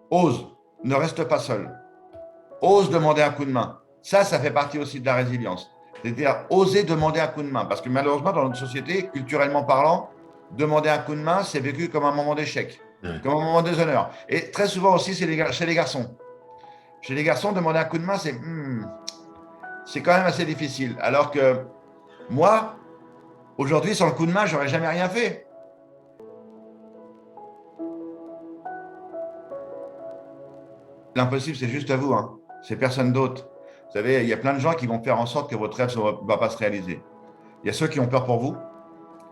ose, ne reste pas seul. Ose demander un coup de main. Ça fait partie aussi de la résilience. C'est-à-dire oser demander un coup de main. Parce que malheureusement, dans notre société, culturellement parlant, demander un coup de main, c'est vécu comme un moment d'échec, Ouais. comme un moment de déshonneur. Et très souvent aussi, c'est chez les garçons. Chez les garçons, demander un coup de main, c'est quand même assez difficile. Alors que moi, aujourd'hui, sans le coup de main, j'aurais jamais rien fait. L'impossible, c'est juste à vous, hein. C'est personne d'autre. Vous savez, il y a plein de gens qui vont faire en sorte que votre rêve ne va pas se réaliser. Il y a ceux qui ont peur pour vous,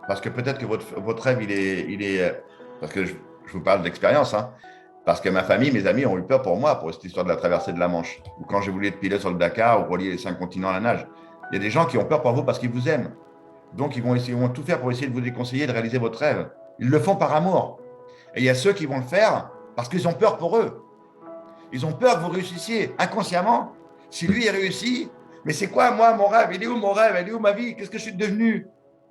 parce que peut-être que votre rêve, parce que je vous parle d'expérience, hein, parce que ma famille, mes amis ont eu peur pour moi, pour cette histoire de la traversée de la Manche, ou quand j'ai voulu être pilote sur le Dakar, ou relier les 5 continents à la nage. Il y a des gens qui ont peur pour vous parce qu'ils vous aiment. Donc, ils vont tout faire pour essayer de vous déconseiller de réaliser votre rêve. Ils le font par amour. Et il y a ceux qui vont le faire parce qu'ils ont peur pour eux. Ils ont peur que vous réussissiez inconsciemment. Si lui, il réussit, mais c'est quoi, moi, mon rêve? Il est où mon rêve? Elle est où ma vie? Qu'est-ce que je suis devenu?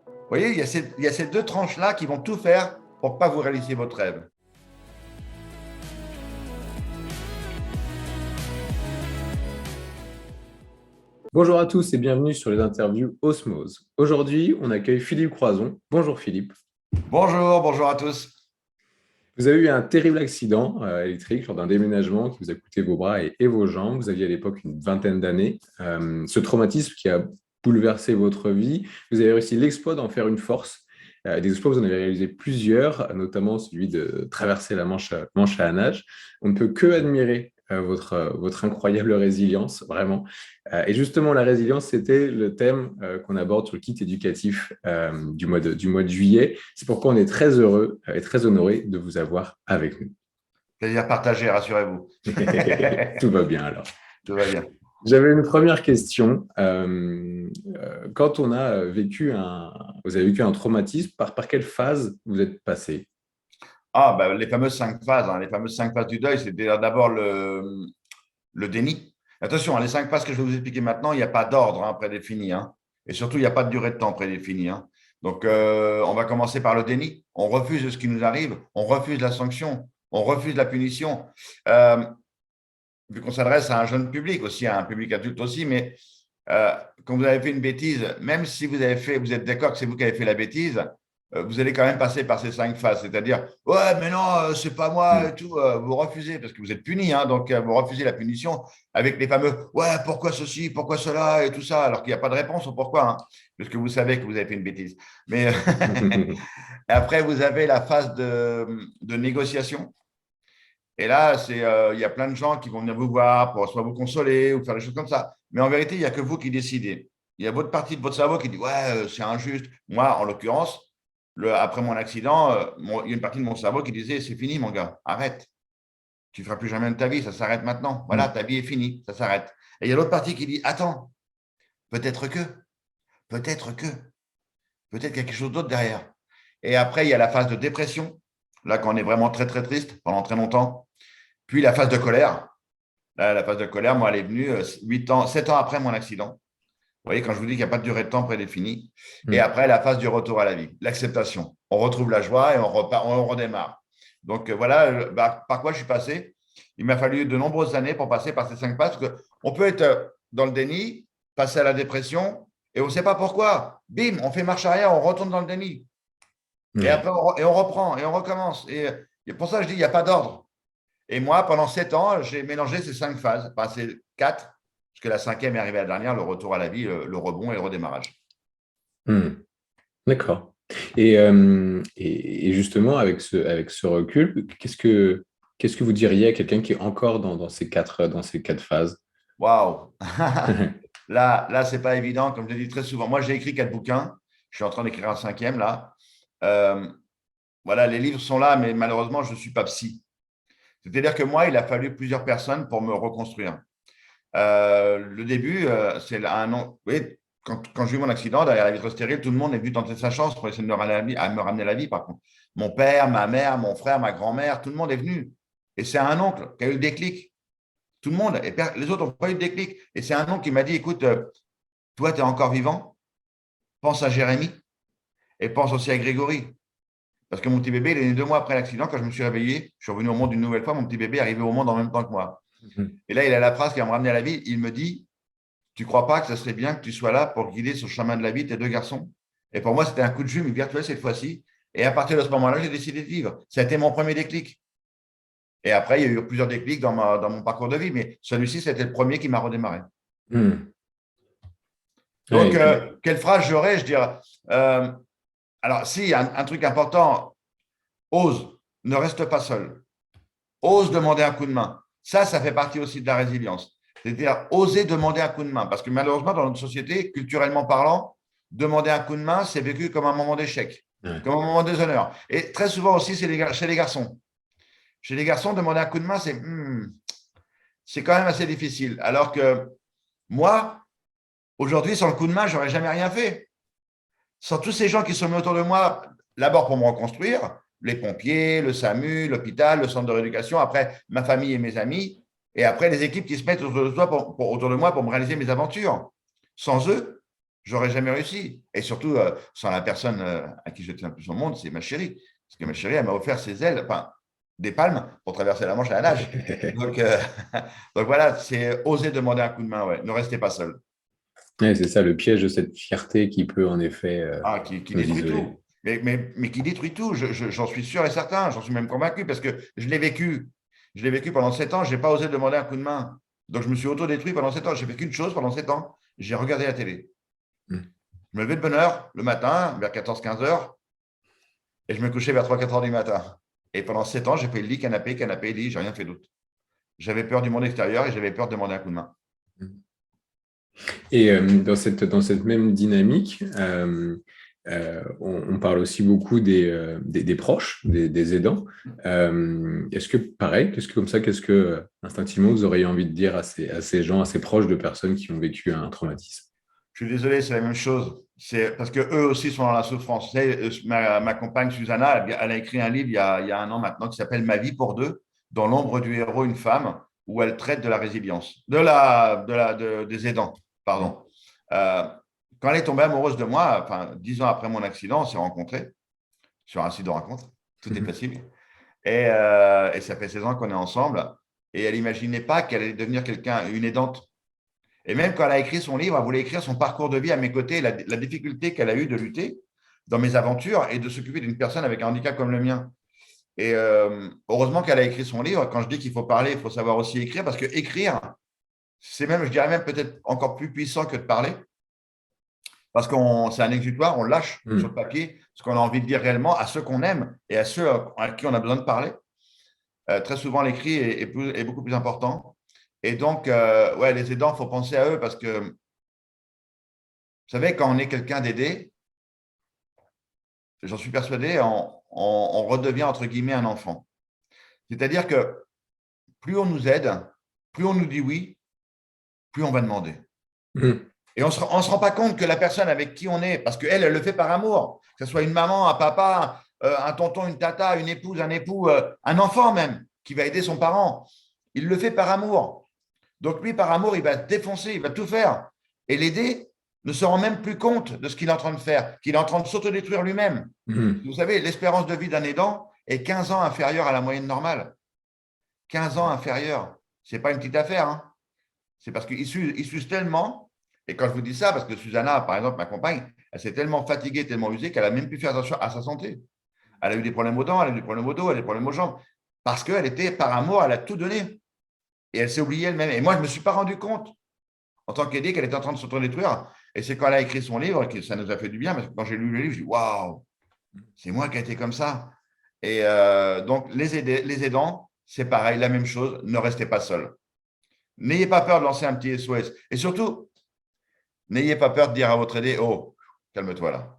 Vous voyez, il y a ces deux tranches-là qui vont tout faire pour ne pas vous réaliser votre rêve. Bonjour à tous et bienvenue sur les interviews Osmose. Aujourd'hui, on accueille Philippe Croison. Bonjour Philippe. Bonjour, bonjour à tous. Vous avez eu un terrible accident électrique lors d'un déménagement qui vous a coûté vos bras et vos jambes. Vous aviez à l'époque une vingtaine d'années. Ce traumatisme qui a bouleversé votre vie, vous avez réussi l'exploit d'en faire une force. Des exploits, vous en avez réalisé plusieurs, notamment celui de traverser la Manche à la nage. On ne peut que admirer votre incroyable résilience, vraiment. Et justement, la résilience, c'était le thème qu'on aborde sur le kit éducatif du mois de juillet. C'est pourquoi on est très heureux et très honoré de vous avoir avec nous. Plaisir partagé, rassurez-vous. Tout va bien alors. Tout va bien. J'avais une première question. Quand on a vous avez vécu un traumatisme, par quelle phase vous êtes passé? Ah, bah, les fameuses 5 phases, hein, les fameuses 5 phases du deuil, c'était d'abord le déni. Attention, hein, les 5 phases que je vais vous expliquer maintenant, il n'y a pas d'ordre, hein, prédéfini, hein. Et surtout, il n'y a pas de durée de temps prédéfinie, hein. Donc, on va commencer par le déni. On refuse ce qui nous arrive, on refuse la sanction, on refuse la punition. Euh, Vu qu'on s'adresse à un jeune public aussi, à un public adulte aussi, mais quand vous avez fait une bêtise, même si vous êtes d'accord que c'est vous qui avez fait la bêtise, vous allez quand même passer par ces 5 phases. C'est-à-dire, ouais, mais non, c'est pas moi et Hmm. tout. Vous refusez, parce que vous êtes puni, hein, donc vous refusez la punition avec les fameux, ouais, pourquoi ceci, pourquoi cela et tout ça, alors qu'il n'y a pas de réponse au pourquoi, hein, parce que vous savez que vous avez fait une bêtise. Mais après, vous avez la phase de négociation. Et là, il y a plein de gens qui vont venir vous voir pour soit vous consoler ou faire des choses comme ça. Mais en vérité, il n'y a que vous qui décidez. Il y a votre partie de votre cerveau qui dit, ouais, c'est injuste. Moi, en l'occurrence, après mon accident, il y a une partie de mon cerveau qui disait, c'est fini, mon gars, arrête. Tu ne feras plus jamais de ta vie, ça s'arrête maintenant. Voilà, ta vie est finie, ça s'arrête. Et il y a l'autre partie qui dit, attends, peut-être que, peut-être que, peut-être quelque chose d'autre derrière. Et après, il y a la phase de dépression, là, quand on est vraiment très, très triste pendant très longtemps. Puis la phase de colère. Là, la phase de colère, moi, elle est venue 7 ans après mon accident. Vous voyez, quand je vous dis qu'il n'y a pas de durée de temps prédéfinie. Et Hmm. après, la phase du retour à la vie, l'acceptation. On retrouve la joie et on repart, on redémarre. Donc voilà, par quoi je suis passé. Il m'a fallu de nombreuses années pour passer par ces 5 phases. Parce on peut être dans le déni, passer à la dépression, et on ne sait pas pourquoi. Bim, on fait marche arrière, on retourne dans le déni. Et Ouais. après, on reprend et on recommence. Et pour ça, je dis, il n'y a pas d'ordre. Et moi, pendant 7 ans, j'ai mélangé ces 5 phases, enfin ces 4, parce que la cinquième est arrivée à la dernière, le retour à la vie, le rebond et le redémarrage. Hmm. D'accord. Et justement, avec ce recul, qu'est-ce que vous diriez à quelqu'un qui est encore dans ces quatre phases? Waouh. Là, c'est pas évident, comme je l'ai dit très souvent. Moi, j'ai écrit 4 bouquins. Je suis en train d'écrire un cinquième, là. Euh, voilà, les livres sont là, mais malheureusement, je ne suis pas psy. C'est-à-dire que moi, il a fallu plusieurs personnes pour me reconstruire. Le début, c'est un an. Oui, quand j'ai eu mon accident derrière la vitre stérile, tout le monde est venu tenter sa chance pour essayer de me ramener la vie, à me ramener la vie, par contre. Mon père, ma mère, mon frère, ma grand-mère, tout le monde est venu. Et c'est un oncle qui a eu le déclic. Tout le monde. Et les autres n'ont pas eu de déclic. Et c'est un oncle qui m'a dit, écoute, toi, tu es encore vivant, pense à Jérémy et pense aussi à Grégory. Parce que mon petit bébé, il est né 2 mois après l'accident. Quand je me suis réveillé, je suis revenu au monde une nouvelle fois. Mon petit bébé est arrivé au monde en même temps que moi. Mhm. Et là, il a la phrase qui va me ramener à la vie. Il me dit, tu ne crois pas que ce serait bien que tu sois là pour guider sur le chemin de la vie tes 2 garçons? Et pour moi, c'était un coup de jume virtuel cette fois-ci. Et à partir de ce moment-là, j'ai décidé de vivre. Ça a été mon premier déclic. Et après, il y a eu plusieurs déclics dans mon parcours de vie, mais celui-ci, c'était le premier qui m'a redémarré. Mhm. Ouais, Donc, et puis, quelle phrase j'aurais, je dirais alors, si, un truc important, ose, ne reste pas seul. Ose demander un coup de main. Ça fait partie aussi de la résilience. C'est-à-dire, oser demander un coup de main. Parce que malheureusement, dans notre société, culturellement parlant, demander un coup de main, c'est vécu comme un moment d'échec, ouais. comme un moment de déshonneur. Et très souvent aussi, c'est chez les garçons. Chez les garçons, demander un coup de main, c'est quand même assez difficile. Alors que moi, aujourd'hui, sans le coup de main, je n'aurais jamais rien fait. Sans tous ces gens qui sont mis autour de moi, d'abord pour me reconstruire, les pompiers, le SAMU, l'hôpital, le centre de rééducation, après ma famille et mes amis, et après les équipes qui se mettent autour de moi pour me réaliser mes aventures. Sans eux, j'aurais jamais réussi. Et surtout, sans la personne à qui je tiens le plus au monde, c'est ma chérie. Parce que ma chérie, elle m'a offert ses ailes, enfin, des palmes pour traverser la Manche à la nage. Donc, donc voilà, c'est oser demander un coup de main. Ouais. Ne restez pas seul. Ouais, c'est ça le piège de cette fierté qui peut en effet Ah, qui nous détruit isoler. tout. Mais qui détruit tout. J'en suis sûr et certain. J'en suis même convaincu parce que je l'ai vécu. Je l'ai vécu pendant 7 ans. Je n'ai pas osé demander un coup de main. Donc, je me suis autodétruit pendant 7 ans. J'ai fait qu'une chose pendant 7 ans. J'ai regardé la télé. Mm. Je me levais de bonne heure le matin, vers 14-15 heures, et je me couchais vers 3-4 heures du matin. Et pendant 7 ans, j'ai fait le lit, canapé, canapé, lit. J'ai rien fait d'autre. J'avais peur du monde extérieur et j'avais peur de demander un coup de main. Et dans cette même dynamique, on parle aussi beaucoup des proches, des aidants. Est-ce que, pareil, qu'est-ce que instinctivement vous auriez envie de dire à ces gens, à ces proches de personnes qui ont vécu un traumatisme? Je suis désolé, c'est la même chose. C'est parce que eux aussi sont dans la souffrance. Tu sais, ma compagne Susanna, elle a écrit un livre il y a 1 an maintenant qui s'appelle Ma vie pour deux, dans l'ombre du héros, une femme, où elle traite de la résilience, des aidants, Mm. pardon. Euh, Quand elle est tombée amoureuse de moi, enfin 10 ans après mon accident, on s'est rencontrés sur un site de rencontre. Tout est possible. Et ça fait 16 ans qu'on est ensemble. Et elle n'imaginait pas qu'elle allait devenir une aidante. Et même quand elle a écrit son livre, elle voulait écrire son parcours de vie à mes côtés, la difficulté qu'elle a eue de lutter dans mes aventures et de s'occuper d'une personne avec un handicap comme le mien. Et heureusement qu'elle a écrit son livre. Quand je dis qu'il faut parler, il faut savoir aussi écrire, parce que écrire, c'est même, je dirais même peut-être encore plus puissant que de parler, parce que c'est un exutoire, on lâche sur le Mm. papier ce qu'on a envie de dire réellement à ceux qu'on aime et à ceux à qui on a besoin de parler. Très souvent, l'écrit est beaucoup plus important. Et donc, ouais, les aidants, il faut penser à eux parce que, vous savez, quand on est quelqu'un d'aidé, j'en suis persuadé, on redevient entre guillemets un enfant. C'est-à-dire que plus on nous aide, plus on nous dit oui, plus on va demander. Mm. Et on ne se rend pas compte que la personne avec qui on est, parce qu'elle, elle le fait par amour, que ce soit une maman, un papa, un tonton, une tata, une épouse, un époux, un enfant même, qui va aider son parent, il le fait par amour. Donc lui, par amour, il va se défoncer, il va tout faire. Et l'aider ne se rend même plus compte de ce qu'il est en train de faire, qu'il est en train de s'autodétruire lui-même. Mm. Vous savez, l'espérance de vie d'un aidant est 15 ans inférieure à la moyenne normale. 15 ans inférieure. Ce n'est pas une petite affaire. Hein. C'est parce qu'il s'use tellement. Et quand je vous dis ça, parce que Susanna, par exemple, ma compagne, elle s'est tellement fatiguée, tellement usée qu'elle n'a même plus fait attention à sa santé. Elle a eu des problèmes aux dents, elle a eu des problèmes au dos, elle a eu des problèmes aux jambes. Parce qu'elle était, par amour, elle a tout donné. Et elle s'est oubliée elle-même. Et moi, je ne me suis pas rendu compte, en tant qu'aidée, qu'elle était en train de s'autodétruire. Et c'est quand elle a écrit son livre que ça nous a fait du bien. Parce que quand j'ai lu le livre, je dis waouh, c'est moi qui ai été comme ça. Et donc, les aidants, c'est pareil, la même chose. Ne restez pas seul. N'ayez pas peur de lancer un petit SOS. Et surtout, n'ayez pas peur de dire à votre aidé, oh, calme-toi là.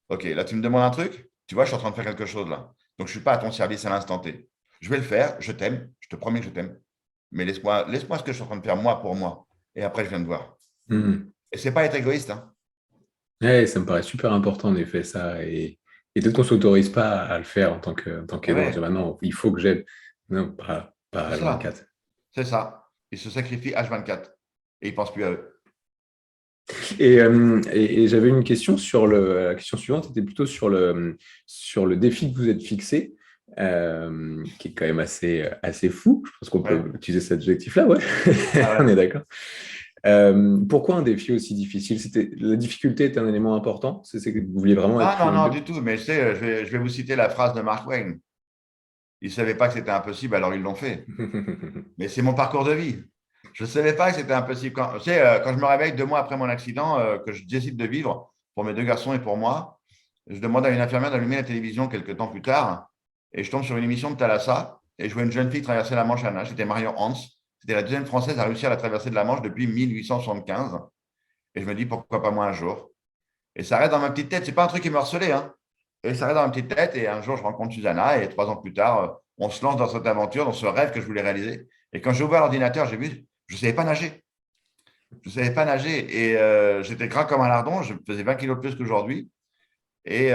OK, là, tu me demandes un truc. Tu vois, je suis en train de faire quelque chose là. Donc, je ne suis pas à ton service à l'instant T. Je vais le faire, je t'aime, je te promets que je t'aime. Mais laisse-moi ce que je suis en train de faire moi pour moi. Et après, je viens de voir. Mm. Et c'est pas être égoïste. Hein. Ouais, ça me paraît super important en effet ça. Et peut-être qu'on ne s'autorise pas à le faire en tant Et qu'aidant. Dire, ouais, bah non, il faut que j'aide. Non, c'est pas ça. H24. C'est ça. Ils se sacrifient H24. Et ils ne pensent plus à eux. Et j'avais une question sur la question suivante, c'était plutôt sur le défi que vous êtes fixé, qui est quand même assez fou. Je pense qu'on Ouais. peut utiliser cet adjectif-là, ouais. Ah On ouais. est d'accord. Pourquoi un défi aussi difficile? La difficulté est un élément important? C'est que vous vouliez vraiment Ah être non, le non, mieux? du tout. Mais je vais vous citer la phrase de Mark Twain. Ils ne savaient pas que c'était impossible, alors ils l'ont fait. Mais c'est mon parcours de vie. Je ne savais pas que c'était impossible. Quand je me réveille 2 mois après mon accident, que je décide de vivre pour mes 2 garçons et pour moi, je demande à une infirmière d'allumer la télévision quelques temps plus tard et je tombe sur une émission de Thalassa et je vois une jeune fille traverser la Manche à nage. C'était Marion Hans. C'était la deuxième Française à réussir à la traversée de la Manche depuis 1875. Et je me dis, pourquoi pas moi un jour? Et ça reste dans ma petite tête. Ce n'est pas un truc qui me harcelait, hein. Et ça reste dans ma petite tête. Et un jour, je rencontre Susanna et 3 ans plus tard, on se lance dans cette aventure, dans ce rêve que je voulais réaliser. Et quand j'ai ouvert l'ordinateur, j'ai vu, je ne savais pas nager. Je ne savais pas nager. Et j'étais gras comme un lardon. Je faisais 20 kilos de plus qu'aujourd'hui. Et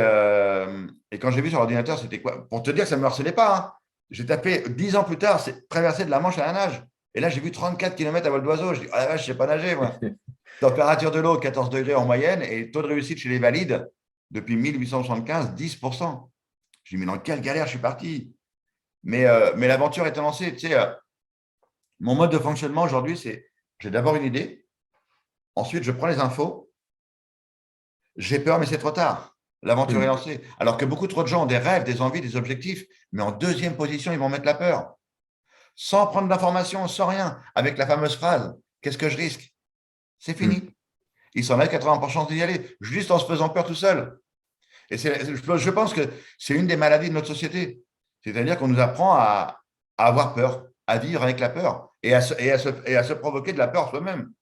quand j'ai vu sur l'ordinateur, c'était quoi? Pour te dire que ça ne me harcelait pas, hein. J'ai tapé 10 ans plus tard, c'est traverser de la Manche à la nage. Et là, j'ai vu 34 km à vol d'oiseau. Je dis, oh la vache, je ne sais pas nager, moi. Température de l'eau, 14 degrés en moyenne. Et taux de réussite chez les valides, depuis 1875, 10%. Je dis, mais dans quelle galère je suis parti? Mais l'aventure était lancée. Tu sais, mon mode de fonctionnement aujourd'hui, c'est j'ai d'abord une idée. Ensuite, je prends les infos. J'ai peur, mais c'est trop tard. L'aventure est Hmm. lancée. Alors que beaucoup trop de gens ont des rêves, des envies, des objectifs, mais en deuxième position, ils vont mettre la peur. Sans prendre d'informations, sans rien. Avec la fameuse phrase, qu'est-ce que je risque? C'est Hmm. fini. Ils s'en mettent 80% d'y aller, juste en se faisant peur tout seul. Et je pense que c'est une des maladies de notre société. C'est-à-dire qu'on nous apprend à avoir peur, à vivre avec la peur et à se provoquer de la peur soi-même,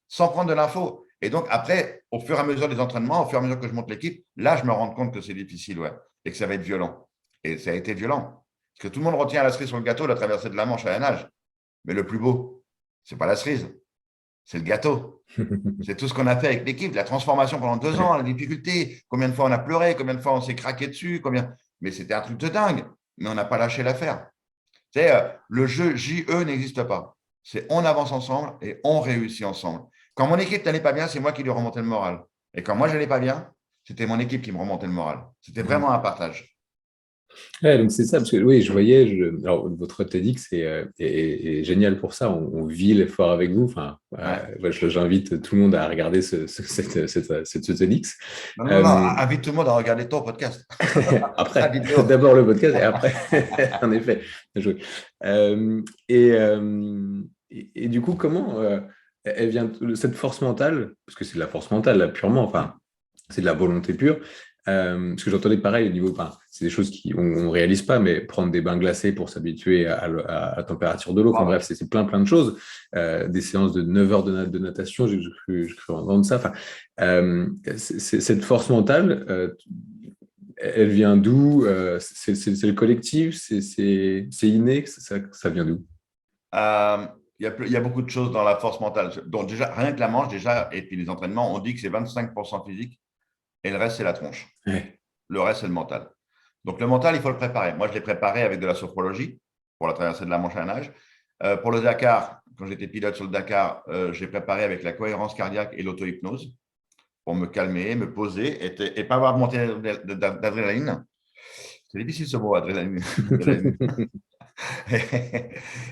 sans prendre de l'info. Et donc, après, au fur et à mesure des entraînements, au fur et à mesure que je monte l'équipe, là, je me rends compte que c'est difficile, ouais, et que ça va être violent. Et ça a été violent. Parce que tout le monde retient la cerise sur le gâteau, la traversée de la Manche à la nage. Mais le plus beau, c'est pas la cerise, c'est le gâteau. C'est tout ce qu'on a fait avec l'équipe, la transformation pendant 2 ans, la difficulté, combien de fois on a pleuré, combien de fois on s'est craqué dessus, combien. Mais c'était un truc de dingue, mais on n'a pas lâché l'affaire. Le jeu JE n'existe pas. C'est on avance ensemble et on réussit ensemble. Quand mon équipe n'allait pas bien, c'est moi qui lui remontais le moral. Et quand moi, je n'allais pas bien, c'était mon équipe qui me remontait le moral. C'était Hmm. vraiment un partage. Ouais, donc c'est ça, parce que oui, je voyais, alors, votre TEDx est génial pour ça, on vit l'effort avec vous. Enfin, Ouais. ouais, j'invite tout le monde à regarder ce TEDx. Non, non, non, Euh, invite tout le monde à regarder ton podcast, la Après, vidéo. d'abord le podcast et après, en effet, bien joué. Et du coup, comment elle vient, cette force mentale, parce que c'est de la force mentale, là, purement, enfin, c'est de la volonté pure. Parce que j'entendais pareil au niveau, enfin, c'est des choses qu'on ne réalise pas, mais prendre des bains glacés pour s'habituer à la température de l'eau, enfin bref, Wow. c'est plein de choses. Des séances de 9 heures de natation, j'ai cru entendre ça. Enfin, cette force mentale, elle vient d'où? C'est le collectif? C'est inné? Ça vient d'où? Il y a beaucoup de choses dans la force mentale. Donc, déjà, rien que la manche, déjà, et puis les entraînements, on dit que c'est 25% physique et le reste, c'est la tronche. Ouais. Le reste, c'est le mental. Donc, le mental, il faut le préparer. Moi, je l'ai préparé avec de la sophrologie pour la traversée de la Manche à nage. Pour le Dakar, quand j'étais pilote sur le Dakar, j'ai préparé avec la cohérence cardiaque et l'auto-hypnose pour me calmer, me poser et pas avoir monté d'adrénaline. C'est difficile ce mot, adrénaline.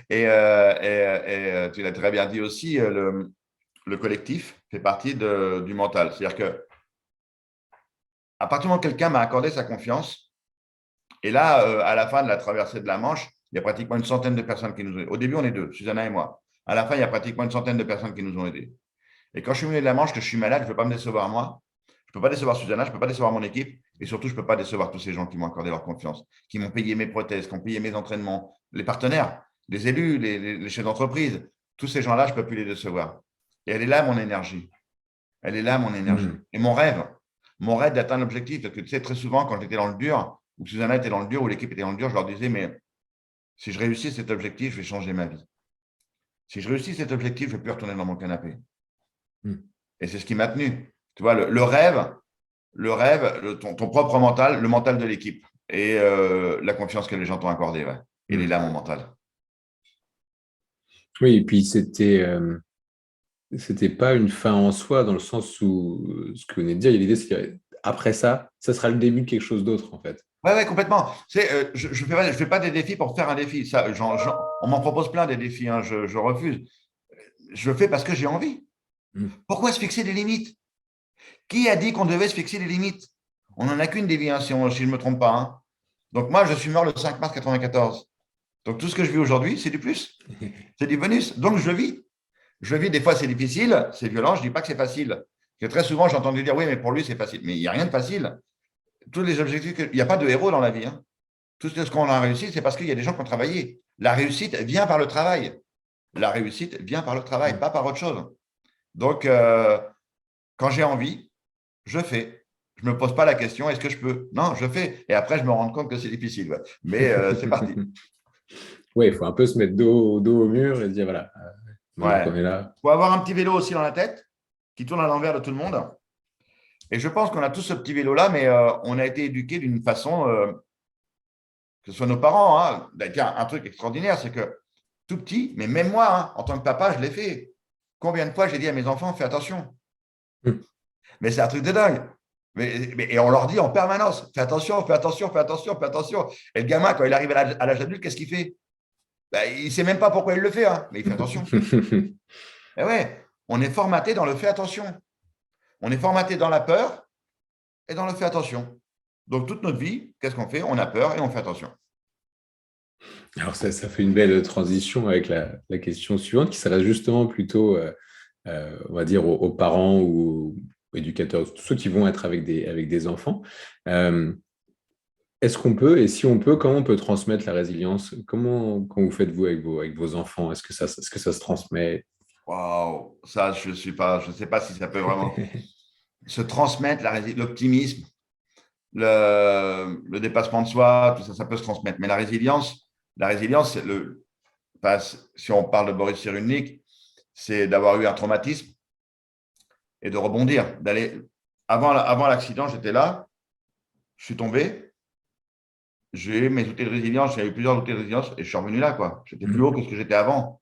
Tu l'as très bien dit aussi, le collectif fait partie du mental. C'est-à-dire que à partir du moment où quelqu'un m'a accordé sa confiance, et là, à la fin de la traversée de la Manche, il y a pratiquement une centaine de personnes qui nous ont aidés. Au début, on est deux, Susanna et moi. À la fin, il y a pratiquement une centaine de personnes qui nous ont aidés. Et quand je suis venu de la Manche, que je suis malade, je ne peux pas me décevoir moi. Je ne peux pas décevoir Susanna, je ne peux pas décevoir mon équipe. Et surtout, je ne peux pas décevoir tous ces gens qui m'ont accordé leur confiance, qui m'ont payé mes prothèses, qui ont payé mes entraînements, les partenaires, les élus, les chefs d'entreprise. Tous ces gens-là, je ne peux plus les décevoir. Et elle est là, mon énergie. Elle est là, mon énergie. Hmm. Et mon rêve d'atteindre l'objectif. Parce que tu sais, très souvent, quand j'étais dans le dur, ou Susanna était dans le dur, ou l'équipe était dans le dur, je leur disais, mais si je réussis cet objectif, je vais changer ma vie. Si je réussis cet objectif, je ne vais plus retourner dans mon canapé. Hmm. Et c'est ce qui m'a tenu. Tu vois, le rêve, ton propre mental, le mental de l'équipe et la confiance que les gens t'ont accordée. Ouais. Il est Hmm. là, mon mental. Oui, et puis c'était pas une fin en soi, dans le sens où ce que vous venez de dire, l'idée, c'est qu'après ça, ça sera le début de quelque chose d'autre, en fait. Ouais, ouais, complètement. Je fais pas des défis pour faire un défi. Ça, on m'en propose plein des défis, hein, je refuse. Je le fais parce que j'ai envie. Mm. Pourquoi se fixer des limites? Qui a dit qu'on devait se fixer des limites? On n'en a qu'une des vies, hein, si je ne me trompe pas, hein. Donc moi, je suis mort le 5 mars 94. Donc tout ce que je vis aujourd'hui, c'est du plus, c'est du bonus. Donc je vis. Je vis, des fois c'est difficile, c'est violent, je ne dis pas que c'est facile. Parce que très souvent, j'ai entendu dire, oui, mais pour lui, c'est facile. Mais il n'y a rien de facile. Tous les objectifs, il n'y a pas de héros dans la vie, hein. Tout ce qu'on a réussi, c'est parce qu'il y a des gens qui ont travaillé. La réussite vient par le travail. La réussite vient par le travail, pas par autre chose. Donc, quand j'ai envie, je fais. Je ne me pose pas la question, est-ce que je peux? Non, je fais. Et après, je me rends compte que c'est difficile. Ouais. Mais c'est parti. Oui, il faut un peu se mettre dos au mur et se dire, voilà, maintenant Ouais. qu'on est là. Il faut avoir un petit vélo aussi dans la tête qui tourne à l'envers de tout le monde. Et je pense qu'on a tous ce petit vélo-là, mais on a été éduqués d'une façon, que ce soit nos parents, hein. Tiens, un truc extraordinaire, c'est que tout petit, mais même moi, hein, en tant que papa, je l'ai fait. Combien de fois j'ai dit à mes enfants, fais attention. Mm. Mais c'est un truc de dingue. Et on leur dit en permanence, fais attention, fais attention, fais attention, fais attention. Et le gamin, quand il arrive à l'âge adulte, qu'est-ce qu'il fait? Ben, il ne sait même pas pourquoi il le fait, hein, mais il fait attention. Et ouais, on est formaté dans le fais attention. On est formaté dans la peur et dans le fais attention. Donc, toute notre vie, qu'est-ce qu'on fait? On a peur et on fait attention. Alors, ça fait une belle transition avec la question suivante, qui s'adresse justement plutôt, on va dire, aux parents ou aux éducateurs, tous ceux qui vont être avec des enfants. Euh, Est-ce qu'on peut, et si on peut, comment on peut transmettre la résilience? Comment vous faites-vous avec vos enfants? Est-ce que ça se transmet? Waouh, ça, je ne sais pas si ça peut vraiment se transmettre, l'optimisme, le dépassement de soi, tout ça, ça peut se transmettre. Mais la résilience, si on parle de Boris Cyrulnik, c'est d'avoir eu un traumatisme et de rebondir, d'aller. Avant l'accident, j'étais là, je suis tombé, j'ai eu mes outils de résilience, j'ai eu plusieurs outils de résilience et je suis revenu là, quoi. J'étais plus haut que ce que j'étais avant.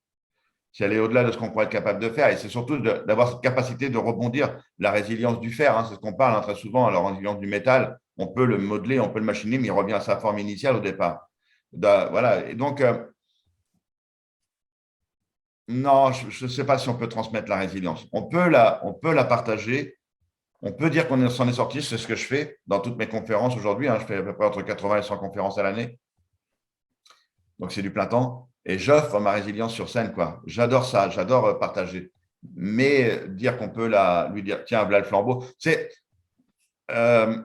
C'est aller au-delà de ce qu'on pourrait être capable de faire. Et c'est surtout d'avoir cette capacité de rebondir. La résilience du fer, hein, c'est ce qu'on parle, hein, très souvent. La résilience du métal, on peut le modeler, on peut le machiner, mais il revient à sa forme initiale au départ. Voilà. Et donc, non, je ne sais pas si on peut transmettre la résilience. On peut la partager. On peut dire qu'on s'en est sorti. C'est ce que je fais dans toutes mes conférences aujourd'hui, hein. Je fais à peu près entre 80 et 100 conférences à l'année. Donc, c'est du plein temps. Et j'offre ma résilience sur scène, quoi. J'adore ça, j'adore partager. Mais dire qu'on peut lui dire, tiens, voilà le flambeau. Euh,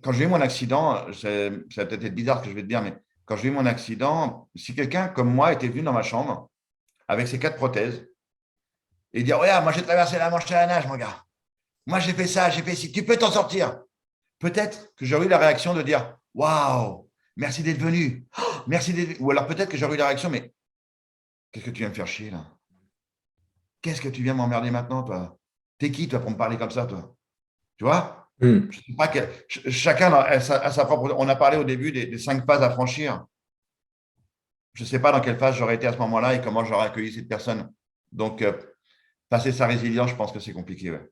Quand j'ai eu mon accident, ça va peut-être être bizarre ce que je vais te dire, mais quand j'ai eu mon accident, si quelqu'un comme moi était venu dans ma chambre avec ses 4 prothèses et dire, ouais, moi j'ai traversé la Manche à la nage, mon gars. Moi j'ai fait ça, j'ai fait ci, tu peux t'en sortir. Peut-être que j'aurais eu la réaction de dire, waouh, merci d'être venu. Oh, merci d'être. Ou alors peut-être que j'aurais eu la réaction, mais qu'est-ce que tu viens me faire chier là? Qu'est-ce que tu viens m'emmerder maintenant, toi? T'es qui, toi, pour me parler comme ça, toi? Tu vois? Hmm. Je sais pas chacun a sa propre. On a parlé au début des 5 phases à franchir. Je ne sais pas dans quelle phase j'aurais été à ce moment-là et comment j'aurais accueilli cette personne. Donc, passer sa résilience, je pense que c'est compliqué. Ouais.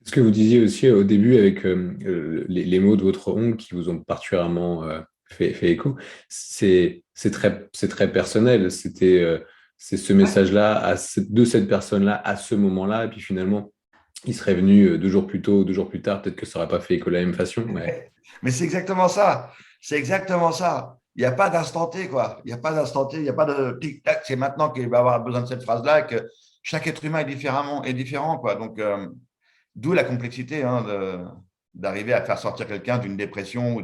Ce que vous disiez aussi au début avec les mots de votre oncle qui vous ont particulièrement fait écho, c'est très personnel. C'est ce message-là de cette personne-là à ce moment-là, et puis finalement, il serait venu 2 jours plus tôt, 2 jours plus tard, peut-être que ça n'aurait pas fait écho de la même façon. Ouais. Mais c'est exactement ça. C'est exactement ça. Il n'y a pas d'instant T, quoi. Il n'y a pas d'instant T, il n'y a pas de tic-tac. C'est maintenant qu'il va avoir besoin de cette phrase-là que chaque être humain est différent, quoi. Donc, d'où la complexité, hein, d'arriver à faire sortir quelqu'un d'une dépression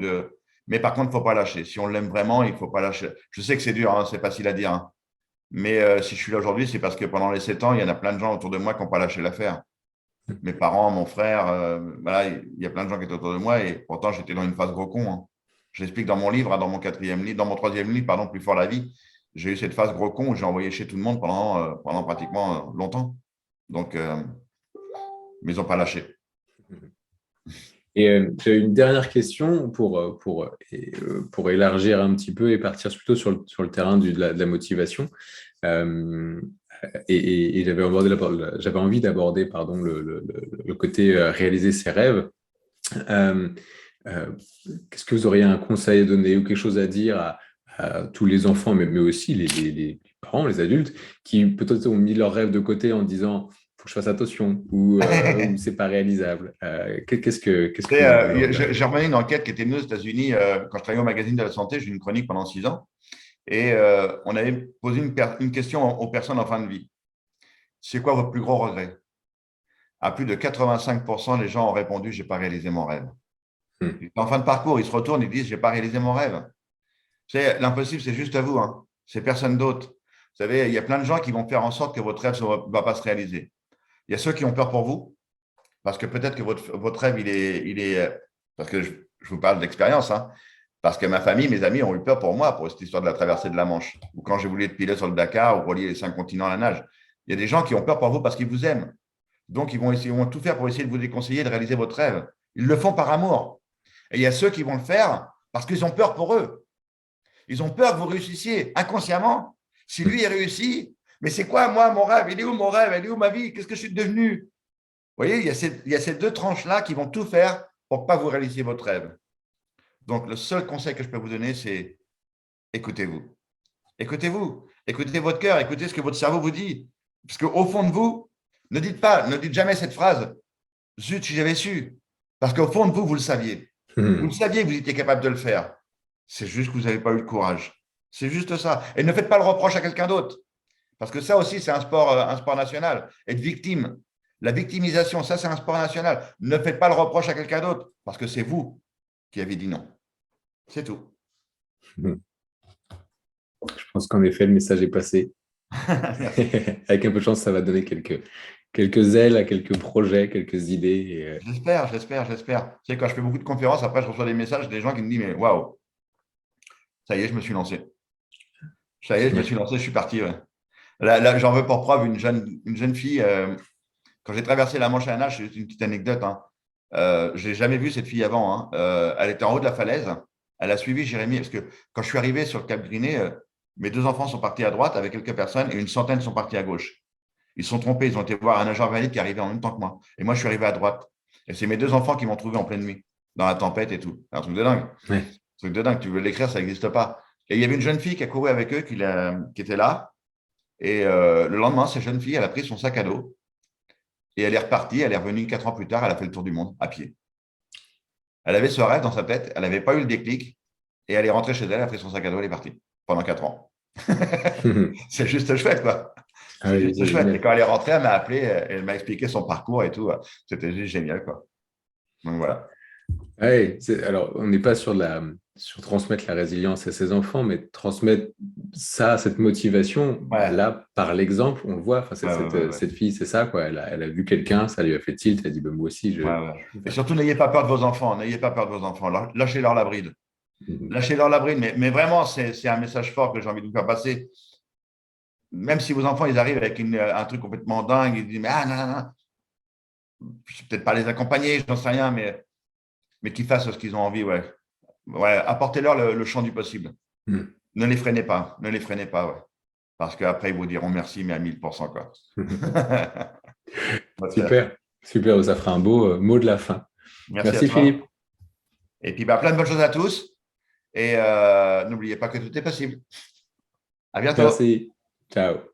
Mais par contre, il ne faut pas lâcher. Si on l'aime vraiment, il ne faut pas lâcher. Je sais que c'est dur, hein, c'est facile à dire, hein. Mais si je suis là aujourd'hui, c'est parce que pendant les 7 ans, il y en a plein de gens autour de moi qui n'ont pas lâché l'affaire. Mes parents, mon frère, voilà, il y a plein de gens qui étaient autour de moi et pourtant j'étais dans une phase gros con, hein. Je l'explique dans mon livre, hein, dans mon 4e livre, dans mon 3e livre, pardon, Plus fort la vie. J'ai eu cette phase gros con où j'ai envoyé chez tout le monde pendant pratiquement longtemps. Donc, mais ils n'ont pas lâché. Et j'ai une dernière question pour élargir un petit peu et partir plutôt sur le terrain de la motivation. Et j'avais envie d'aborder le côté réaliser ses rêves. Euh, Qu'est-ce que vous auriez un conseil à donner ou quelque chose à dire à tous les enfants, mais aussi les parents, les adultes, qui peut-être ont mis leurs rêves de côté en disant faut que je fasse attention ou c'est pas réalisable. Qu'est-ce que vous auriez à leur dire? J'ai remené une enquête qui était menée aux États-Unis quand je travaillais au magazine de la santé. J'ai eu une chronique pendant 6 ans. Et on avait posé une question aux personnes en fin de vie. C'est quoi votre plus gros regret? À plus de 85%, les gens ont répondu, je n'ai pas réalisé mon rêve. En fin de parcours, ils se retournent et disent, je n'ai pas réalisé mon rêve. L'impossible, c'est juste à vous. Hein. C'est personne d'autre. Vous savez, il y a plein de gens qui vont faire en sorte que votre rêve ne va pas se réaliser. Il y a ceux qui ont peur pour vous, parce que peut-être que votre rêve, parce que je vous parle d'expérience, hein, parce que ma famille, mes amis ont eu peur pour moi, pour cette histoire de la traversée de la Manche, ou quand j'ai voulu être pilote sur le Dakar, ou relier les 5 continents à la nage. Il y a des gens qui ont peur pour vous parce qu'ils vous aiment. Donc, ils vont tout faire pour essayer de vous déconseiller de réaliser votre rêve. Ils le font par amour. Et il y a ceux qui vont le faire parce qu'ils ont peur pour eux. Ils ont peur que vous réussissiez inconsciemment. Si lui, il réussit, mais c'est quoi, moi, mon rêve? Il est où mon rêve? Elle est où ma vie? Qu'est-ce que je suis devenu? Vous voyez, il y a ces deux tranches-là qui vont tout faire pour ne pas vous réaliser votre rêve. Donc, le seul conseil que je peux vous donner, c'est écoutez-vous. Écoutez-vous. Écoutez votre cœur. Écoutez ce que votre cerveau vous dit. Parce qu'au fond de vous, ne dites jamais cette phrase « Zut, si j'avais su ». Parce qu'au fond de vous, vous le saviez. Vous le saviez que vous étiez capable de le faire. C'est juste que vous n'avez pas eu le courage. C'est juste ça. Et ne faites pas le reproche à quelqu'un d'autre. Parce que ça aussi, c'est un sport national. Être victime. La victimisation, ça, c'est un sport national. Ne faites pas le reproche à quelqu'un d'autre. Parce que c'est vous qui avez dit non. C'est tout. Je pense qu'en effet, le message est passé. Avec un peu de chance, ça va donner quelques ailes à quelques projets, quelques idées. J'espère. Tu sais, quand je fais beaucoup de conférences, après, je reçois des messages des gens qui me disent, mais waouh, ça y est, je me suis lancé. Ça y est, je me suis lancé, je suis parti. Ouais. Là, j'en veux pour preuve une jeune fille. Quand j'ai traversé la Manche à la nage, c'est une petite anecdote. Hein, je n'ai jamais vu cette fille avant. Hein. Elle était en haut de la falaise. Elle a suivi Jérémy. Parce que quand je suis arrivé sur le Cap Griné, mes 2 enfants sont partis à droite avec quelques personnes et une centaine sont partis à gauche. Ils se sont trompés. Ils ont été voir un nageur valide qui arrivait en même temps que moi. Et moi, je suis arrivé à droite. Et c'est mes 2 enfants qui m'ont trouvé en pleine nuit, dans la tempête et tout. Un truc de dingue. Ouais. Un truc de dingue. Tu veux l'écrire, ça n'existe pas. Et il y avait une jeune fille qui a couru avec eux, qui était là. Et le lendemain, cette jeune fille, elle a pris son sac à dos et elle est repartie. Elle est revenue 4 ans plus tard. Elle a fait le tour du monde à pied. Elle avait ce rêve dans sa tête. Elle n'avait pas eu le déclic. Et elle est rentrée chez elle. Elle a pris son sac à dos. Elle est partie pendant 4 ans. C'est juste chouette, quoi. C'est juste chouette. Et quand elle est rentrée, elle m'a appelé. Elle m'a expliqué son parcours et tout. C'était juste génial, quoi. Donc voilà. Ouais, alors, on n'est pas sur transmettre la résilience à ses enfants, mais transmettre ça, cette motivation, là, par l'exemple, on le voit. Cette fille, c'est ça, quoi. Elle a vu quelqu'un, ça lui a fait tilt, elle a dit, moi aussi, Et surtout, n'ayez pas peur de vos enfants. N'ayez pas peur de vos enfants. Lâchez-leur la bride. Lâchez-leur la bride. Mais vraiment, c'est un message fort que j'ai envie de vous faire passer. Même si vos enfants, ils arrivent avec un truc complètement dingue, ils disent, mais non. Je ne vais peut-être pas les accompagner, je n'en sais rien, mais qu'ils fassent ce qu'ils ont envie, ouais. Apportez-leur le champ du possible. Ne les freinez pas, ouais. Parce qu'après, ils vous diront merci, mais à 1000%, quoi. Super, ça fera un beau mot de la fin. Merci Philippe. Et puis, plein de bonnes choses à tous. Et n'oubliez pas que tout est possible. À bientôt. Merci. Ciao.